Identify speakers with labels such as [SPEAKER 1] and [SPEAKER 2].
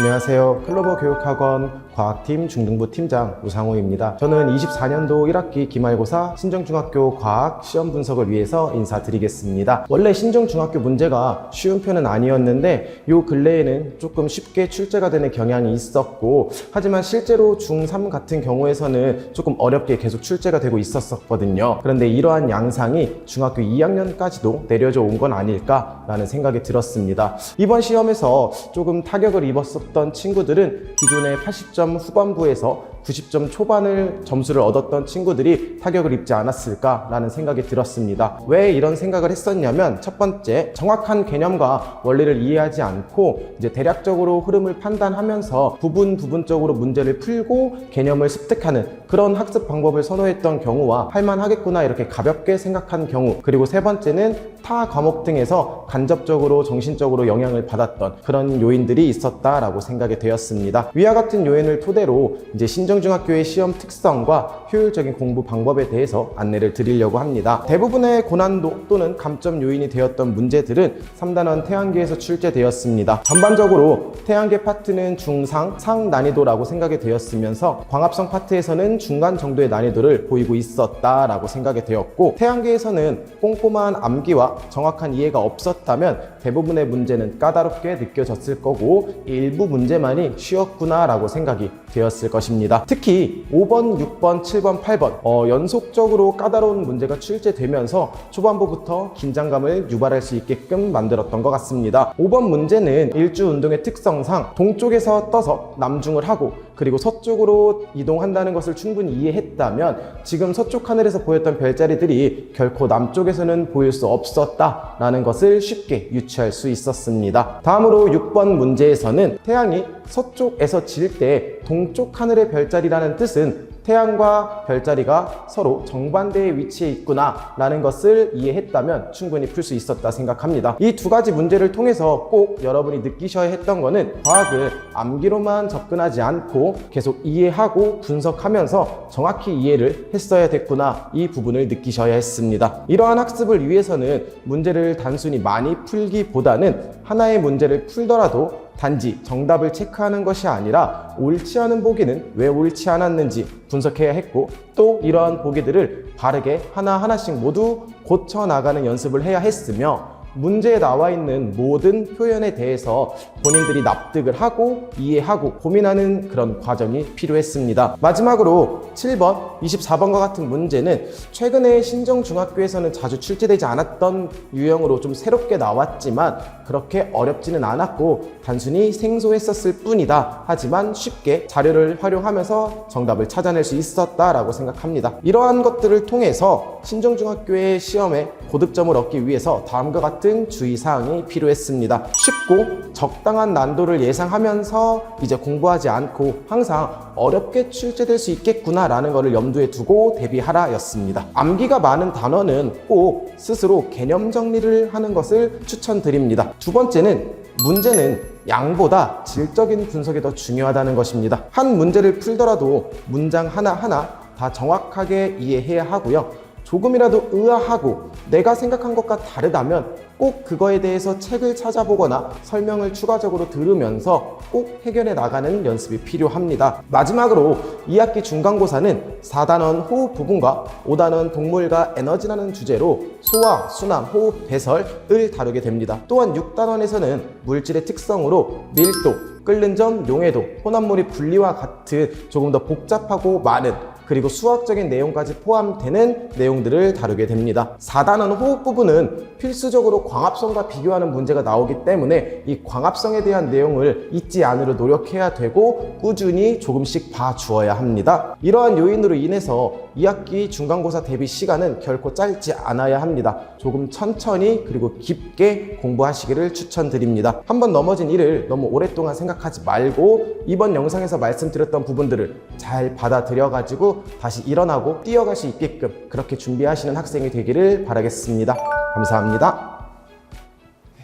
[SPEAKER 1] 안녕하세요. 클로버 교육학원 과학팀 중등부 팀장 우상호입니다. 저는 24년도 1학기 기말고사 신정중학교 과학 시험 분석을 위해서 인사드리겠습니다. 원래 신정중학교 문제가 쉬운 편은 아니었는데 요 근래에는 조금 쉽게 출제가 되는 경향이 있었고, 하지만 실제로 중3 같은 경우에서는 조금 어렵게 계속 출제가 되고 있었거든요. 그런데 이러한 양상이 중학교 2학년까지도 내려져 온 건 아닐까라는 생각이 들었습니다. 이번 시험에서 조금 타격을 입었었던 친구들은 기존의 80점 후반부에서 90점 초반을 점수를 얻었던 친구들이 타격을 입지 않았을까라는 생각이 들었습니다. 왜 이런 생각을 했었냐면, 첫 번째, 정확한 개념과 원리를 이해하지 않고 이제 대략적으로 흐름을 판단하면서 부분적으로 문제를 풀고 개념을 습득하는 그런 학습 방법을 선호했던 경우와 할만하겠구나 이렇게 가볍게 생각한 경우, 그리고 세 번째는 타 과목 등에서 간접적으로 정신적으로 영향을 받았던 그런 요인들이 있었다라고 생각이 되었습니다. 위와 같은 요인을 토대로 이제 신정중학교의 시험 특성과 효율적인 공부 방법에 대해서 안내를 드리려고 합니다. 대부분의 고난도 또는 감점 요인이 되었던 문제들은 3단원 태양계에서 출제되었습니다. 전반적으로 태양계 파트는 중상, 상 난이도라고 생각이 되었으면서 광합성 파트에서는 중간 정도의 난이도를 보이고 있었다라고 생각이 되었고, 태양계에서는 꼼꼼한 암기와 정확한 이해가 없었다면 대부분의 문제는 까다롭게 느껴졌을 거고, 일부 문제만이 쉬웠구나 라고 생각이 되었을 것입니다. 특히 5번, 6번, 7번, 8번 연속적으로 까다로운 문제가 출제되면서 초반부부터 긴장감을 유발할 수 있게끔 만들었던 것 같습니다. 5번 문제는 일주운동의 특성상 동쪽에서 떠서 남중을 하고 그리고 서쪽으로 이동한다는 것을 충분히 이해했다면 지금 서쪽 하늘에서 보였던 별자리들이 결코 남쪽에서는 보일 수 없었다라는 것을 쉽게 유추할 수 있었습니다. 다음으로 6번 문제에서는 태양이 서쪽에서 질 때 동쪽 하늘의 별자리라는 뜻은 태양과 별자리가 서로 정반대의 위치에 있구나 라는 것을 이해했다면 충분히 풀 수 있었다 생각합니다. 이 두 가지 문제를 통해서 꼭 여러분이 느끼셔야 했던 거는, 과학을 암기로만 접근하지 않고 계속 이해하고 분석하면서 정확히 이해를 했어야 됐구나, 이 부분을 느끼셔야 했습니다. 이러한 학습을 위해서는 문제를 단순히 많이 풀기보다는 하나의 문제를 풀더라도 단지 정답을 체크하는 것이 아니라 옳지 않은 보기는 왜 옳지 않았는지 분석해야 했고, 또 이러한 보기들을 바르게 하나하나씩 모두 고쳐나가는 연습을 해야 했으며, 문제에 나와 있는 모든 표현에 대해서 본인들이 납득을 하고 이해하고 고민하는 그런 과정이 필요했습니다. 마지막으로 7번, 24번과 같은 문제는 최근에 신정중학교에서는 자주 출제되지 않았던 유형으로 좀 새롭게 나왔지만 그렇게 어렵지는 않았고 단순히 생소했었을 뿐이다. 하지만 쉽게 자료를 활용하면서 정답을 찾아낼 수 있었다라고 생각합니다. 이러한 것들을 통해서 신정중학교의 시험에 고득점을 얻기 위해서 다음과 같은 주의사항이 필요했습니다. 쉽고 적당한 난도를 예상하면서 이제 공부하지 않고 항상 어렵게 출제될 수 있겠구나 라는 것을 염두에 두고 대비하라 였습니다. 암기가 많은 단어는 꼭 스스로 개념 정리를 하는 것을 추천드립니다. 두 번째는, 문제는 양보다 질적인 분석이 더 중요하다는 것입니다. 한 문제를 풀더라도 문장 하나하나 다 정확하게 이해해야 하고요. 조금이라도 의아하고 내가 생각한 것과 다르다면 꼭 그거에 대해서 책을 찾아보거나 설명을 추가적으로 들으면서 꼭 해결해 나가는 연습이 필요합니다. 마지막으로 2학기 중간고사는 4단원 호흡 부분과 5단원 동물과 에너지라는 주제로 소화, 순환, 호흡, 배설을 다루게 됩니다. 또한 6단원에서는 물질의 특성으로 밀도, 끓는 점, 용해도, 혼합물의 분리와 같은 조금 더 복잡하고 많은, 그리고 수학적인 내용까지 포함되는 내용들을 다루게 됩니다. 4단원 호흡 부분은 필수적으로 광합성과 비교하는 문제가 나오기 때문에 이 광합성에 대한 내용을 잊지 않으려 노력해야 되고 꾸준히 조금씩 봐주어야 합니다. 이러한 요인으로 인해서 2학기 중간고사 대비 시간은 결코 짧지 않아야 합니다. 조금 천천히 그리고 깊게 공부하시기를 추천드립니다. 한번 넘어진 일을 너무 오랫동안 생각하지 말고 이번 영상에서 말씀드렸던 부분들을 잘 받아들여가지고 다시 일어나고 뛰어갈 수 있게끔 그렇게 준비하시는 학생이 되기를 바라겠습니다. 감사합니다.